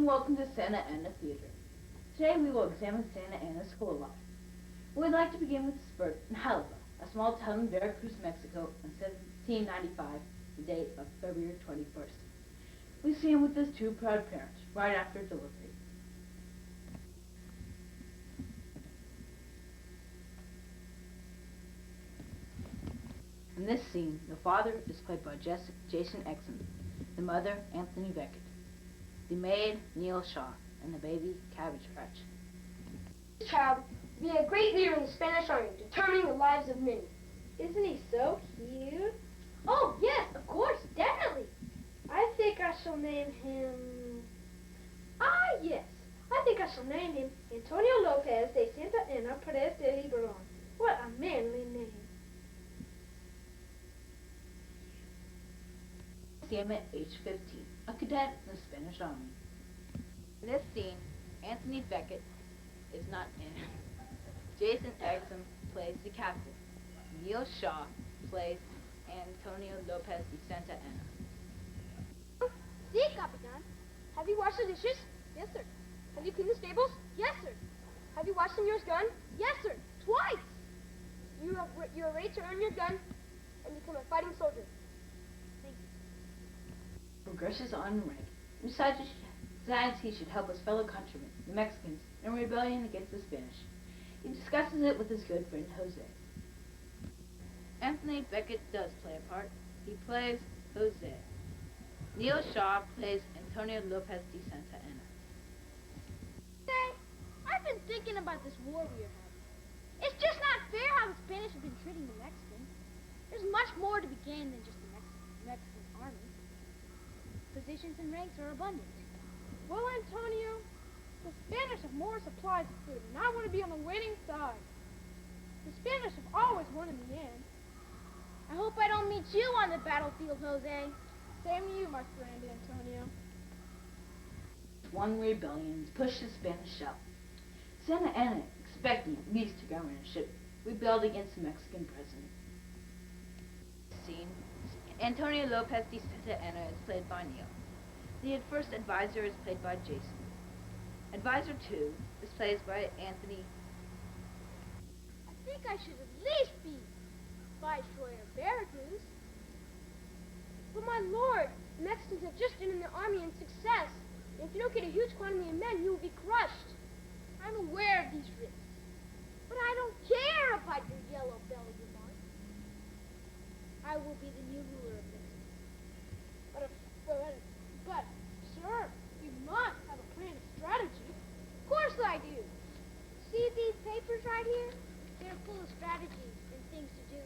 welcome to Santa Ana Theater. Today we will examine Santa Ana's school life. We'd like to begin with his birth in Jalapa, a small town in Veracruz, Mexico, in 1795, the date of February 21st. We see him with his two proud parents right after delivery. In this scene, the father is played by Jason Exum, the mother, Anthony Beckett, the maid, Neil Shah, and the baby, Cabbage Patch. This child will be a great leader in the Spanish Army, determining the lives of many. Isn't he so cute? Oh, yes, of course, definitely. I think I shall name him... yes. I think I shall name him Antonio Lopez de Santa Ana Perez de Liberon. What a manly name. See him at age 15, a cadet in the Spanish Army. In this scene, Anthony Beckett is not in it. Jason Exum plays the captain. Neil Shah plays Antonio Lopez de Santa Ana. See, Capitan. Have you washed the dishes? Yes, sir. Have you cleaned the stables? Yes, sir. Have you washed Senor's gun? Yes, sir. Twice. You are ready to earn your gun and become a fighting soldier. Thank you. Progresses on in rank. Decides he should help his fellow countrymen, the Mexicans, in rebellion against the Spanish. He discusses it with his good friend Jose. Anthony Beckett does play a part. He plays Jose. Neil Shah plays Antonio Lopez de Santa Ana. Hey, I've been thinking about this war we are having. It's just not fair how the Spanish have been treating the Mexicans. There's much more to be gained than just the Mexican army. Positions and ranks are abundant. Well, Antonio, the Spanish have more supplies of food, and I want to be on the winning side. The Spanish have always won in the end. I hope I don't meet you on the battlefield, Jose. Same to you, my friend Antonio. One rebellion pushed the Spanish out. Santa Ana, expecting at least a governorship, rebelled against the Mexican president. Scene. Antonio Lopez de Santa Ana is played by Neil. The first advisor is played by Jason. Advisor 2 is played by Anthony. I think I should at least be Viceroy of Veracruz. But my lord, the Mexicans have just entered the army in success. And if you don't get a huge quantity of men, you will be crushed. I'm aware of these risks. But I don't care about your yellow belly remark. I will be the new ruler of Mexico. But, sir, you must have a plan of strategy. Of course I do. See these papers right here? They're full of strategies and things to do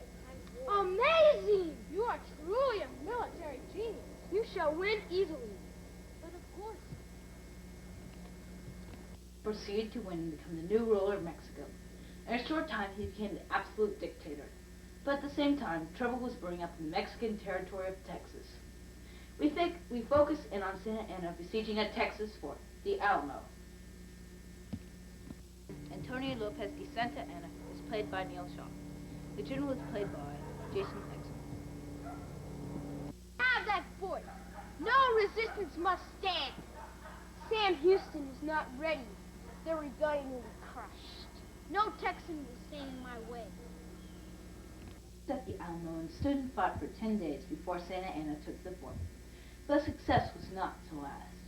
at times of war. Amazing! You are truly a military genius. You shall win easily. But of course. Proceeded to win and become the new ruler of Mexico. In a short time, he became the absolute dictator. But at the same time, trouble was brewing up in the Mexican territory of Texas. We focus in on Santa Ana besieging a Texas fort, the Alamo. Antonio Lopez de Santa Ana is played by Neil Shah. The general is played by Jason Exum. Have that fort. No resistance must stand. Sam Houston is not ready. The rebellion will be crushed. No Texan will stand in my way. At the Alamo and stood and fought for 10 days before Santa Ana took the fort. But success was not to last.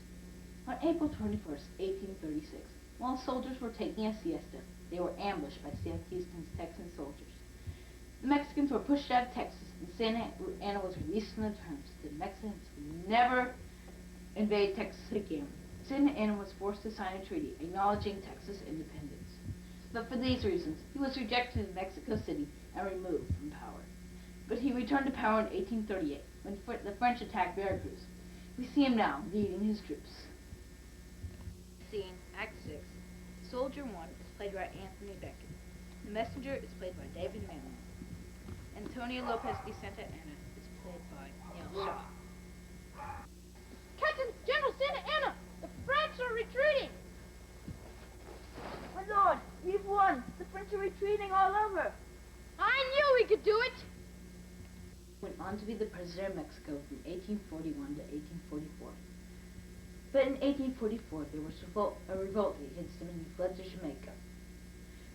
On April 21st, 1836, while soldiers were taking a siesta, they were ambushed by Sam Houston's Texan soldiers. The Mexicans were pushed out of Texas, and Santa Ana was released on the terms that the Mexicans would never invade Texas again. Santa Ana was forced to sign a treaty acknowledging Texas independence. But for these reasons, he was rejected in Mexico City and removed from power. But he returned to power in 1838, when the French attacked Veracruz. We see him now, leading his troops. Scene, Act 6. Soldier 1 is played by Anthony Beckett. The messenger is played by David Manley. Antonio Lopez de Santa Ana is played by Neil Shah. Captain General Santa Ana, the French are retreating. My lord, we've won. The French are retreating all over. I knew we could do it. Went on to be the president of Mexico from 1841 to 1844. But in 1844 there was a revolt against him and he fled to Jamaica.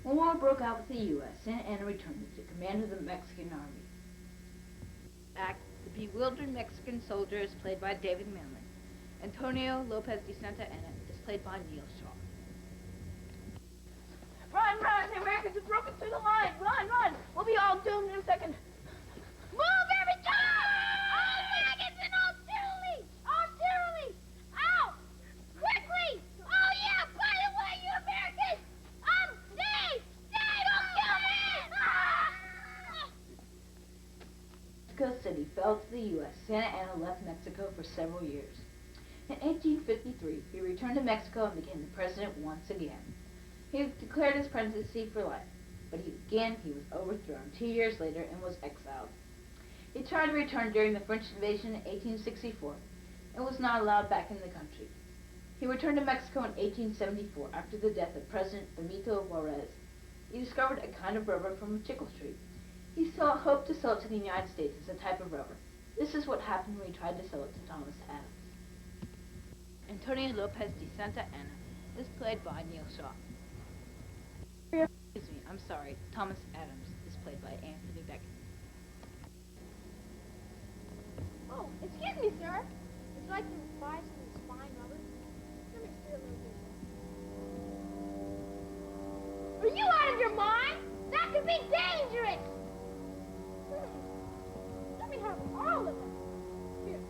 When war broke out with the U.S., Santa Anna returned as the commander of the Mexican army. The bewildered Mexican soldier is played by David Manley. Antonio Lopez de Santa Anna is played by Neil Shaw. Run, run! The Americans have broken through the line! Run, run! We'll be all doomed in a second. Move every time! All wagons and all tyranny! All tyranny! Out! Quickly! Oh yeah, by the way, you Americans! Stay! Stay! Don't kill me! Mexico City fell to the U.S., Santa Anna left Mexico for several years. In 1853, he returned to Mexico and became the president once again. He declared his presidency for life, but he was overthrown 2 years later and was exiled. He tried to return during the French invasion in 1864 and was not allowed back in the country. He returned to Mexico in 1874 after the death of President Benito Juarez. He discovered a kind of rubber from a chicle tree. He hoped to sell it to the United States as a type of rubber. This is what happened when he tried to sell it to Thomas Adams. Antonio Lopez de Santa Anna is played by Neil Shaw. Excuse me, I'm sorry. Thomas Adams is played by Anthony Beckett. Oh, excuse me, sir. Would you like to buy some of this fine rubber? Let me see a little bit. Are you out of your mind? That could be dangerous! Let me have all of them. Here,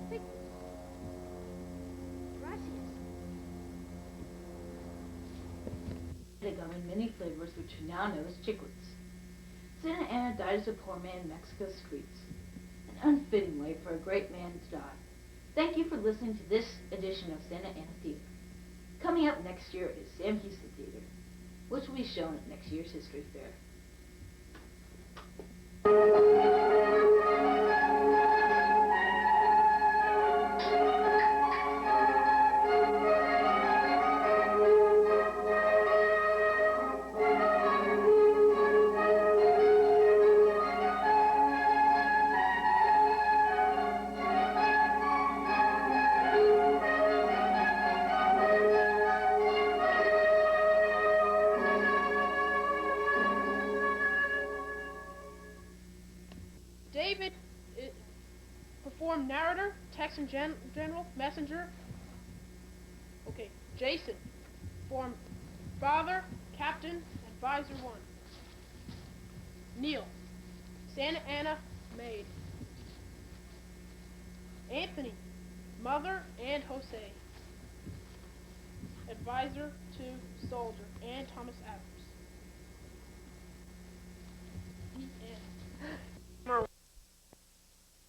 take this. Gracias. They come in many flavors which we now know as chiclets. Santa Anna died as a poor man in Mexico's streets. An unfitting way for a great man to die. Thank you for listening to this edition of Santa Anna Theater. Coming up next year is Sam Houston Theater, which will be shown at next year's History Fair. David performed narrator, Texan General, Messenger. Okay, Jason performed father, captain, advisor 1. Neil, Santa Anna, maid. Anthony, mother and Jose. Advisor 2, soldier, and Thomas Adams.